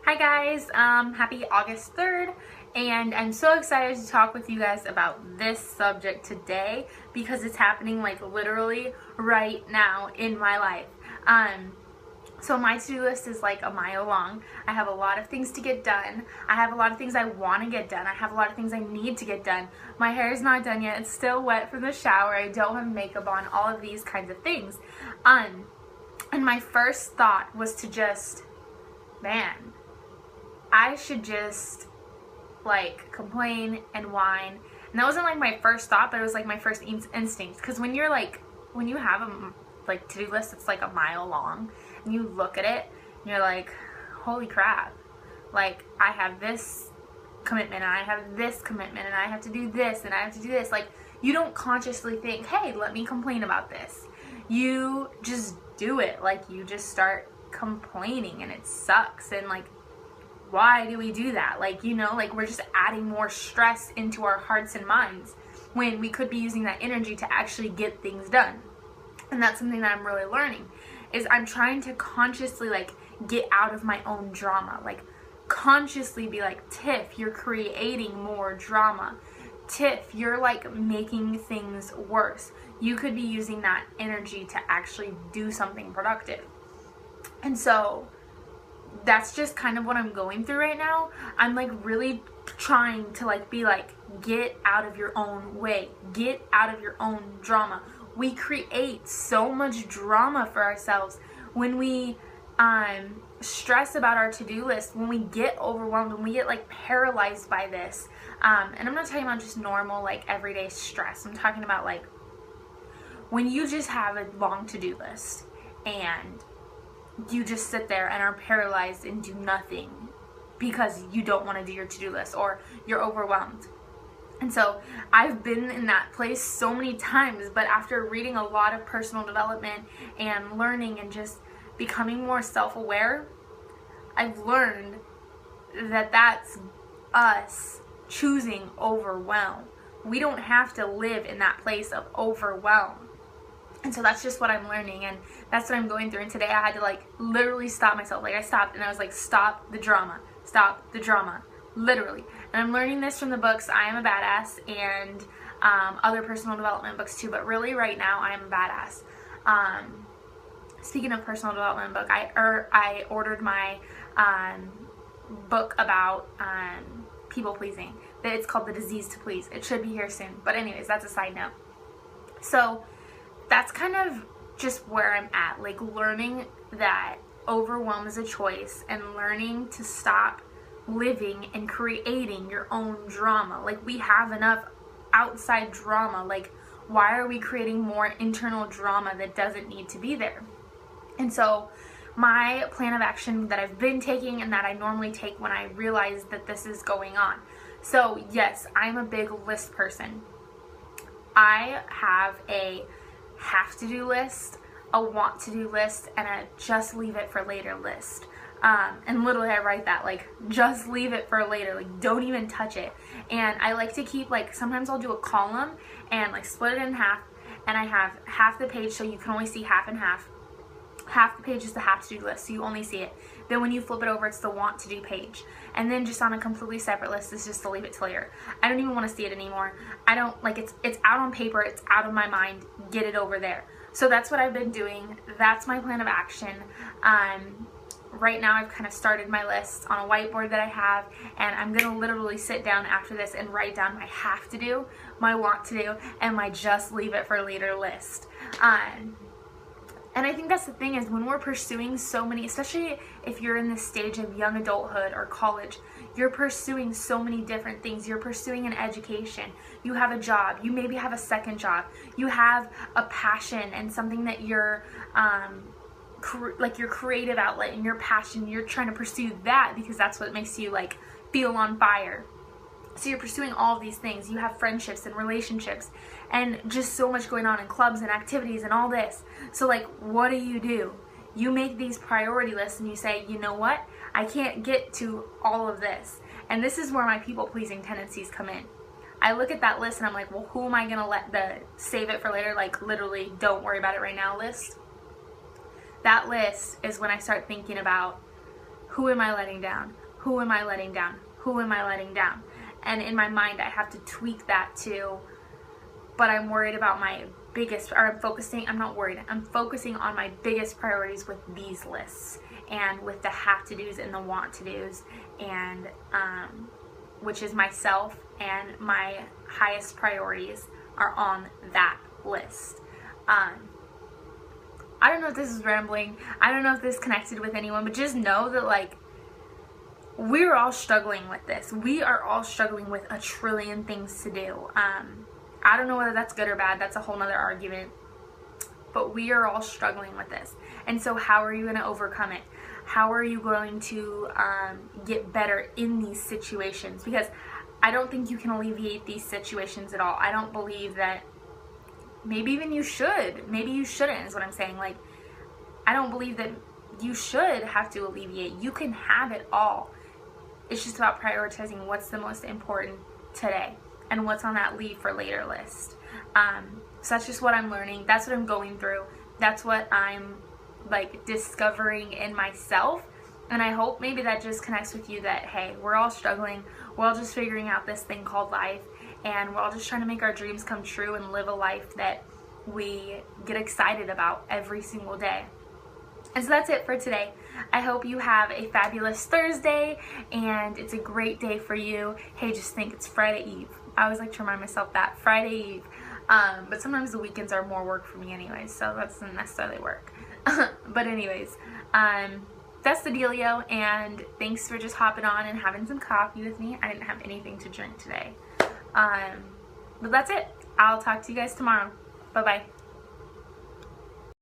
Hi guys, happy August 3rd, and I'm so excited to talk with you guys about this subject today because it's happening like literally right now in my life. So my to-do list is like a mile long. I have a lot of things to get done. I have a lot of things I want to get done. I have a lot of things I need to get done. My hair is not done yet. It's still wet from the shower. I don't have makeup on, all of these kinds of things. And my first thought was to just, man, I should just like complain and whine. And that wasn't like my first thought, but it was like my first instinct. Because when you have a like to-do list that's like a mile long, and you look at it, and you're like, holy crap! Like I have this commitment, and I have this commitment, and I have to do this, and I have to do this. Like you don't consciously think, hey, let me complain about this. You just do it. Like you just start complaining, and it sucks. And like, why do we do that? Like, like we're just adding more stress into our hearts and minds when we could be using that energy to actually get things done. And that's something that I'm really learning, is I'm trying to consciously like get out of my own drama. Like consciously be like, Tiff, you're creating more drama. Tiff, you're like making things worse. You could be using that energy to actually do something productive. And so that's just kind of what I'm going through right now. I'm like really trying to like be like, get out of your own way, get out of your own drama. We create so much drama for ourselves when we stress about our to-do list, when we get overwhelmed, when we get like paralyzed by this. And I'm not talking about just normal like everyday stress. I'm talking about like when you just have a long to-do list and you just sit there and are paralyzed and do nothing because you don't want to do your to-do list or you're overwhelmed. And so I've been in that place so many times, but after reading a lot of personal development and learning and just becoming more self-aware, I've learned that that's us choosing overwhelm. We don't have to live in that place of overwhelm. And so that's just what I'm learning, and that's what I'm going through. And today I had to like literally stop myself. Like I stopped and I was like, stop the drama, literally. And I'm learning this from the books I Am a Badass and other personal development books too. But really right now I am a badass. Speaking of personal development book, I ordered my book about people pleasing. It's called The Disease to Please. It should be here soon. But anyways, that's a side note. So that's kind of just where I'm at, like learning that overwhelm is a choice and learning to stop living and creating your own drama. Like we have enough outside drama. Like why are we creating more internal drama that doesn't need to be there? And so my plan of action that I've been taking and that I normally take when I realize that this is going on. So yes, I'm a big list person. I have a have to do list, a want to do list, and a just leave it for later list. And literally I write that like just leave it for later, like don't even touch it. And I like to keep like, sometimes I'll do a column and like split it in half, and I have half the page so you can only see half and half. Half the page is the have to do list, so you only see it. Then when you flip it over, it's the want to do page. And then just on a completely separate list is just to leave it till later. I don't even want to see it anymore. I don't like it's out on paper, it's out of my mind. Get it over there. So that's what I've been doing. That's my plan of action. Right now I've kind of started my list on a whiteboard that I have, and I'm gonna literally sit down after this and write down my have to do, my want to do, and my just leave it for later list. And I think that's the thing, is when we're pursuing so many, especially if you're in this stage of young adulthood or college, you're pursuing so many different things. You're pursuing an education. You have a job. You maybe have a second job. You have a passion and something that you're, like your creative outlet and your passion. You're trying to pursue that because that's what makes you like feel on fire. So you're pursuing all of these things. You have friendships and relationships and just so much going on in clubs and activities and all this. So like, what do? You make these priority lists and you say, you know what? I can't get to all of this. And this is where my people-pleasing tendencies come in. I look at that list and I'm like, well, who am I going to let the save it for later, like literally don't worry about it right now list? That list is when I start thinking about Who am I letting down? Who am I letting down? Who am I letting down? And in my mind, I have to tweak that too. But I'm worried about my biggest, or I'm not worried. I'm focusing on my biggest priorities with these lists and with the have to do's and the want to do's, and which is myself, and my highest priorities are on that list. I don't know if this is rambling. I don't know if this connected with anyone, but just know that, like, we're all struggling with this. We are all struggling with a trillion things to do. I don't know whether that's good or bad. That's a whole nother argument. But we are all struggling with this. And so how are you going to overcome it? How are you going to get better in these situations? Because I don't think you can alleviate these situations at all. I don't believe that. Maybe even you should. Maybe you shouldn't is what I'm saying. Like, I don't believe that you should have to alleviate. You can have it all. It's just about prioritizing what's the most important today and what's on that leave for later list. So that's just what I'm learning. That's what I'm going through. That's what I'm, like, discovering in myself. And I hope maybe that just connects with you that, hey, we're all struggling. We're all just figuring out this thing called life. And we're all just trying to make our dreams come true and live a life that we get excited about every single day. And so that's it for today. I hope you have a fabulous Thursday and it's a great day for you. Hey, just think it's Friday Eve. I always like to remind myself that, Friday Eve. But sometimes the weekends are more work for me anyways, so that doesn't necessarily work. But anyways, that's the dealio, and thanks for just hopping on and having some coffee with me. I didn't have anything to drink today. But that's it. I'll talk to you guys tomorrow. Bye-bye.